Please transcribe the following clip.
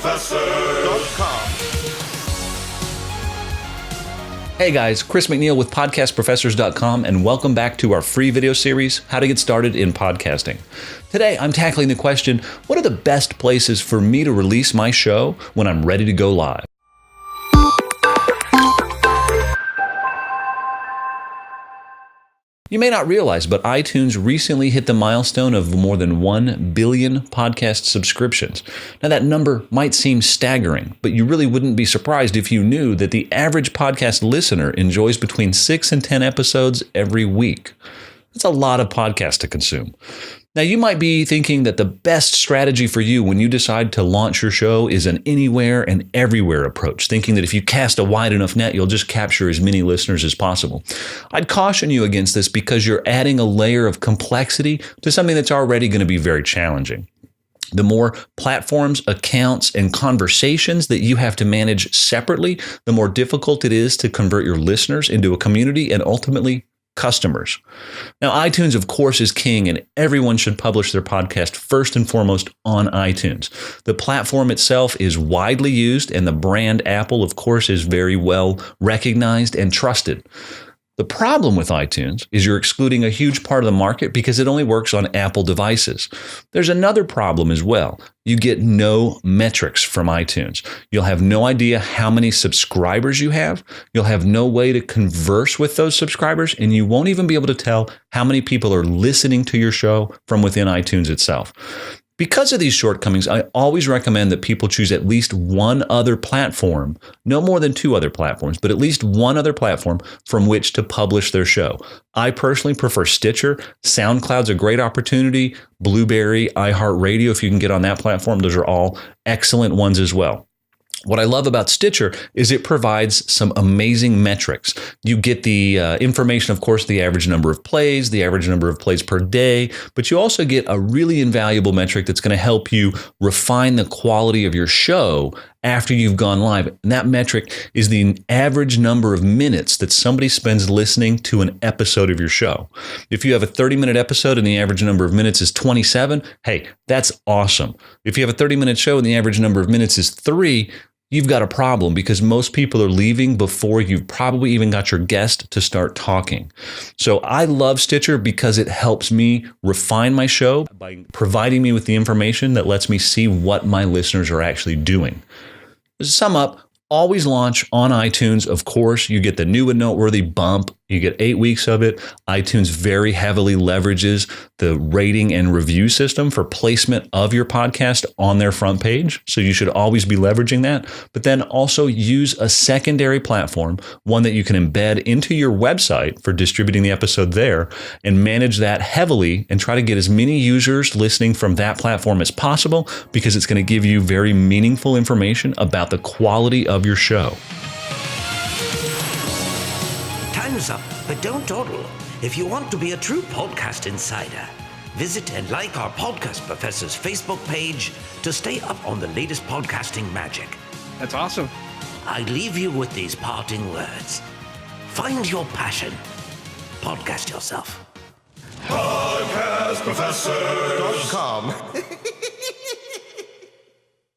podcastprofessors.com. Hey guys, Chris McNeil with podcastprofessors.com, and welcome back to our free video series, How to Get Started in Podcasting. Today, I'm tackling the question, what are the best places for me to release my show when I'm ready to go live? You may not realize, but iTunes recently hit the milestone of more than 1 billion podcast subscriptions. Now, that number might seem staggering, but you really wouldn't be surprised if you knew that the average podcast listener enjoys between 6 and 10 episodes every week. That's a lot of podcasts to consume. Now, you might be thinking that the best strategy for you when you decide to launch your show is an anywhere and everywhere approach, thinking that if you cast a wide enough net, you'll just capture as many listeners as possible. I'd caution you against this because you're adding a layer of complexity to something that's already going to be very challenging. The more platforms, accounts, and conversations that you have to manage separately, the more difficult it is to convert your listeners into a community and ultimately customers. Now, iTunes, of course, is king, and everyone should publish their podcast first and foremost on iTunes. The platform itself is widely used, and the brand Apple, of course, is very well recognized and trusted. The problem with iTunes is you're excluding a huge part of the market because it only works on Apple devices. There's another problem as well. You get no metrics from iTunes. You'll have no idea how many subscribers you have. You'll have no way to converse with those subscribers, and you won't even be able to tell how many people are listening to your show from within iTunes itself. Because of these shortcomings, I always recommend that people choose at least one other platform, no more than 2 other platforms, but at least one other platform from which to publish their show. I personally prefer Stitcher. SoundCloud's a great opportunity. Blueberry, iHeartRadio, if you can get on that platform, those are all excellent ones as well. What I love about Stitcher is it provides some amazing metrics. You get the information, of course, the average number of plays, the average number of plays per day, but you also get a really invaluable metric that's going to help you refine the quality of your show after you've gone live. And that metric is the average number of minutes that somebody spends listening to an episode of your show. If you have a 30-minute episode and the average number of minutes is 27, hey, that's awesome. If you have a 30-minute show and the average number of minutes is 3, you've got a problem because most people are leaving before you've probably even got your guest to start talking. So I love Stitcher because it helps me refine my show by providing me with the information that lets me see what my listeners are actually doing. To sum up, always launch on iTunes. Of course, you get the new and noteworthy bump. You get 8 weeks of it. iTunes very heavily leverages the rating and review system for placement of your podcast on their front page. So you should always be leveraging that. But then also use a secondary platform, one that you can embed into your website for distributing the episode there, and manage that heavily and try to get as many users listening from that platform as possible because it's going to give you very meaningful information about the quality of your show. Time's up, but don't dawdle. If you want to be a true podcast insider, visit and like our Podcast Professors Facebook page to stay up on the latest podcasting magic. That's awesome. I leave you with these parting words. Find your passion. Podcast yourself. Podcastprofessors.com.